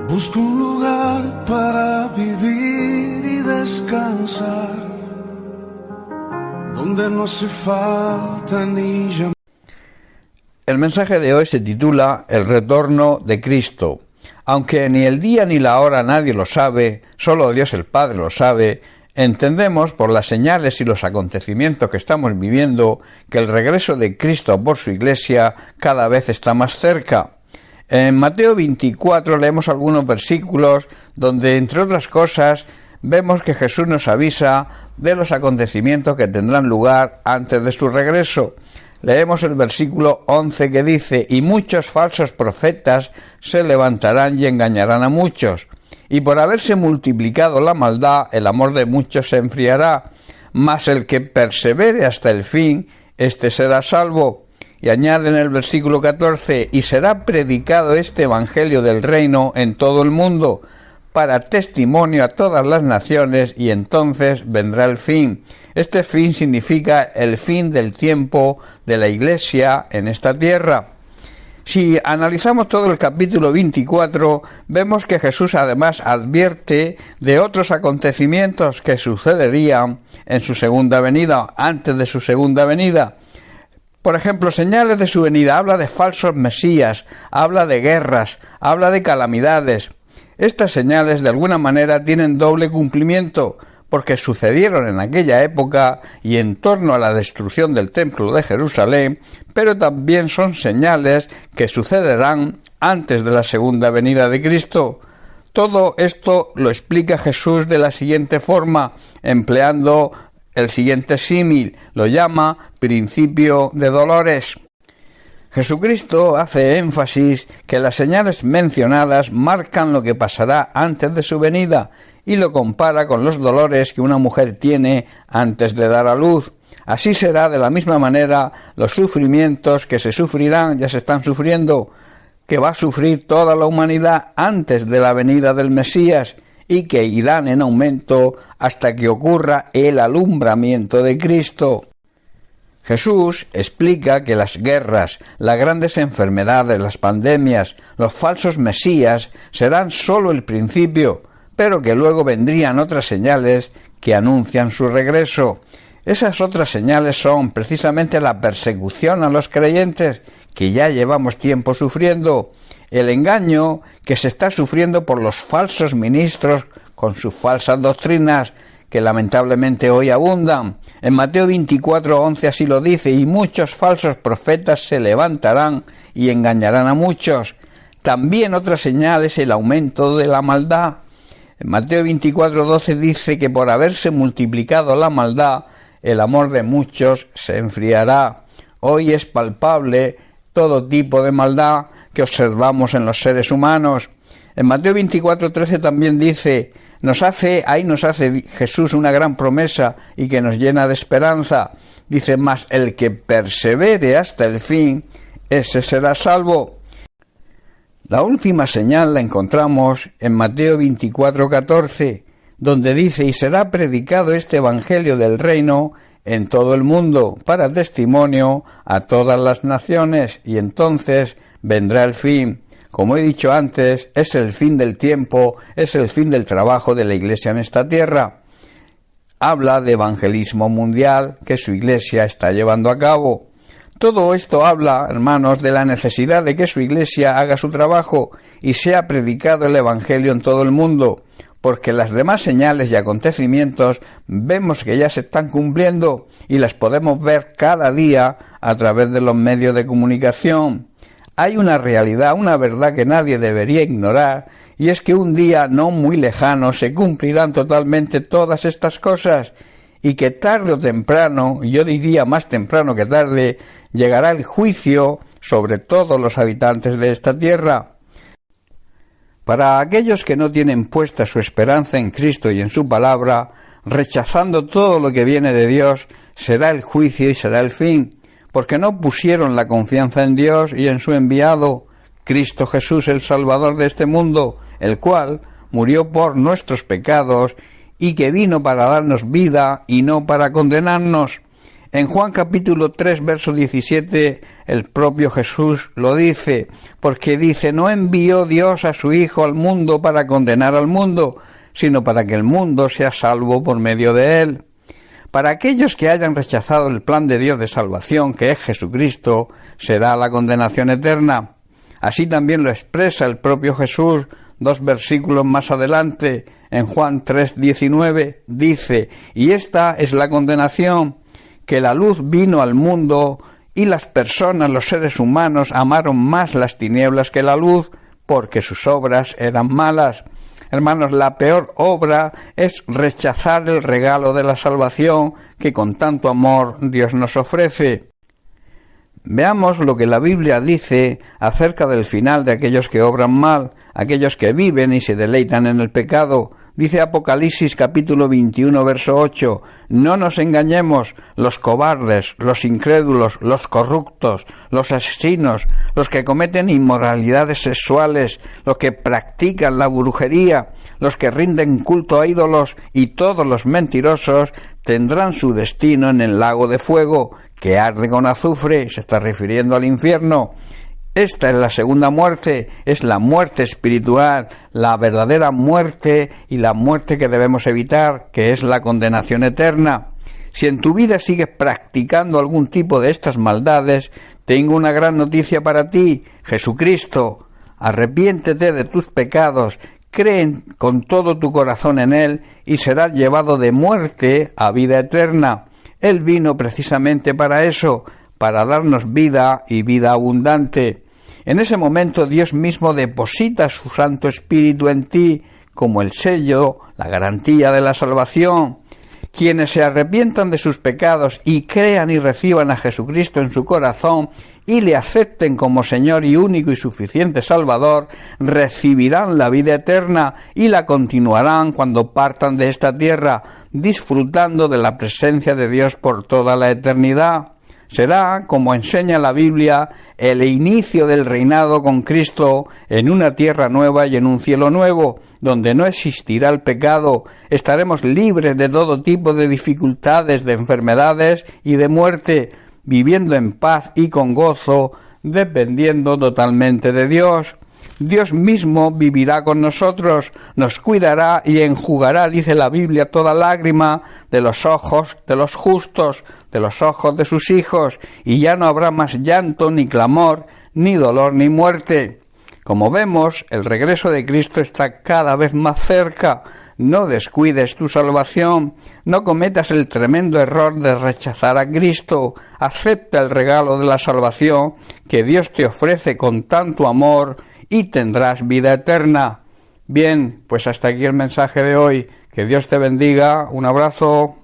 Busco un lugar para vivir y descansar, donde no hace falta ni llamar. El mensaje de hoy se titula El retorno de Cristo. Aunque ni el día ni la hora nadie lo sabe, solo Dios el Padre lo sabe, entendemos por las señales y los acontecimientos que estamos viviendo que el regreso de Cristo por su Iglesia cada vez está más cerca. En Mateo 24 leemos algunos versículos donde, entre otras cosas, vemos que Jesús nos avisa de los acontecimientos que tendrán lugar antes de su regreso. Leemos el versículo 11 que dice: «Y muchos falsos profetas se levantarán y engañarán a muchos. Y por haberse multiplicado la maldad, el amor de muchos se enfriará. Mas el que persevere hasta el fin, éste será salvo». Y añade en el versículo 14: «Y será predicado este evangelio del reino en todo el mundo, para testimonio a todas las naciones, y entonces vendrá el fin». Este fin significa el fin del tiempo de la Iglesia en esta tierra. Si analizamos todo el capítulo 24, vemos que Jesús además advierte de otros acontecimientos que sucederían en su segunda venida, antes de su segunda venida. Por ejemplo, señales de su venida, habla de falsos mesías, habla de guerras, habla de calamidades. Estas señales de alguna manera tienen doble cumplimiento, porque sucedieron en aquella época y en torno a la destrucción del Templo de Jerusalén, pero también son señales que sucederán antes de la segunda venida de Cristo. Todo esto lo explica Jesús de la siguiente forma, empleando el siguiente símil, lo llama principio de dolores. Jesucristo hace énfasis que las señales mencionadas marcan lo que pasará antes de su venida y lo compara con los dolores que una mujer tiene antes de dar a luz. Así será de la misma manera los sufrimientos que se sufrirán, ya se están sufriendo, que va a sufrir toda la humanidad antes de la venida del Mesías, y que irán en aumento hasta que ocurra el alumbramiento de Cristo. Jesús explica que las guerras, las grandes enfermedades, las pandemias, los falsos mesías serán sólo el principio, pero que luego vendrían otras señales que anuncian su regreso. Esas otras señales son precisamente la persecución a los creyentes, que ya llevamos tiempo sufriendo, el engaño que se está sufriendo por los falsos ministros con sus falsas doctrinas, que lamentablemente hoy abundan. En Mateo 24:11 así lo dice: «Y muchos falsos profetas se levantarán y engañarán a muchos». También otra señal es el aumento de la maldad. En Mateo 24:12 dice que por haberse multiplicado la maldad, el amor de muchos se enfriará. Hoy es palpable todo tipo de maldad que observamos en los seres humanos. En Mateo 24:13 también dice, nos hace Jesús una gran promesa y que nos llena de esperanza. Dice: «Mas el que persevere hasta el fin, ese será salvo». La última señal la encontramos en Mateo 24:14, donde dice: «Y será predicado este evangelio del reino en todo el mundo, para testimonio a todas las naciones, y entonces vendrá el fin». Como he dicho antes, es el fin del tiempo, es el fin del trabajo de la Iglesia en esta tierra. Habla de evangelismo mundial que su Iglesia está llevando a cabo. Todo esto habla, hermanos, de la necesidad de que su Iglesia haga su trabajo y sea predicado el Evangelio en todo el mundo, porque las demás señales y acontecimientos vemos que ya se están cumpliendo y las podemos ver cada día a través de los medios de comunicación. Hay una realidad, una verdad que nadie debería ignorar, y es que un día no muy lejano se cumplirán totalmente todas estas cosas, y que tarde o temprano, y yo diría más temprano que tarde, llegará el juicio sobre todos los habitantes de esta tierra. Para aquellos que no tienen puesta su esperanza en Cristo y en su palabra, rechazando todo lo que viene de Dios, será el juicio y será el fin, porque no pusieron la confianza en Dios y en su enviado, Cristo Jesús, el Salvador de este mundo, el cual murió por nuestros pecados y que vino para darnos vida y no para condenarnos. En Juan capítulo 3, verso 17, el propio Jesús lo dice, porque dice, no envió Dios a su Hijo al mundo para condenar al mundo, sino para que el mundo sea salvo por medio de él. Para aquellos que hayan rechazado el plan de Dios de salvación, que es Jesucristo, será la condenación eterna. Así también lo expresa el propio Jesús, 2 versículos más adelante, en Juan 3:19, dice, y esta es la condenación, que la luz vino al mundo y las personas, los seres humanos, amaron más las tinieblas que la luz, porque sus obras eran malas. Hermanos, la peor obra es rechazar el regalo de la salvación que con tanto amor Dios nos ofrece. Veamos lo que la Biblia dice acerca del final de aquellos que obran mal, aquellos que viven y se deleitan en el pecado. Dice Apocalipsis capítulo 21, verso 8, no nos engañemos, los cobardes, los incrédulos, los corruptos, los asesinos, los que cometen inmoralidades sexuales, los que practican la brujería, los que rinden culto a ídolos y todos los mentirosos tendrán su destino en el lago de fuego, que arde con azufre, se está refiriendo al infierno. Esta es la segunda muerte, es la muerte espiritual, la verdadera muerte y la muerte que debemos evitar, que es la condenación eterna. Si en tu vida sigues practicando algún tipo de estas maldades, tengo una gran noticia para ti, Jesucristo. Arrepiéntete de tus pecados, cree con todo tu corazón en Él y serás llevado de muerte a vida eterna. Él vino precisamente para eso, para darnos vida y vida abundante. En ese momento Dios mismo deposita su Santo Espíritu en ti como el sello, la garantía de la salvación. Quienes se arrepientan de sus pecados y crean y reciban a Jesucristo en su corazón y le acepten como Señor y único y suficiente Salvador, recibirán la vida eterna y la continuarán cuando partan de esta tierra, disfrutando de la presencia de Dios por toda la eternidad. Será, como enseña la Biblia, el inicio del reinado con Cristo en una tierra nueva y en un cielo nuevo, donde no existirá el pecado, estaremos libres de todo tipo de dificultades, de enfermedades y de muerte, viviendo en paz y con gozo, dependiendo totalmente de Dios. Dios mismo vivirá con nosotros, nos cuidará y enjugará, dice la Biblia, toda lágrima de los ojos de los justos, de los ojos de sus hijos, y ya no habrá más llanto, ni clamor, ni dolor, ni muerte. Como vemos, el regreso de Cristo está cada vez más cerca. No descuides tu salvación, no cometas el tremendo error de rechazar a Cristo. Acepta el regalo de la salvación que Dios te ofrece con tanto amor y tendrás vida eterna. Bien, pues hasta aquí el mensaje de hoy. Que Dios te bendiga. Un abrazo.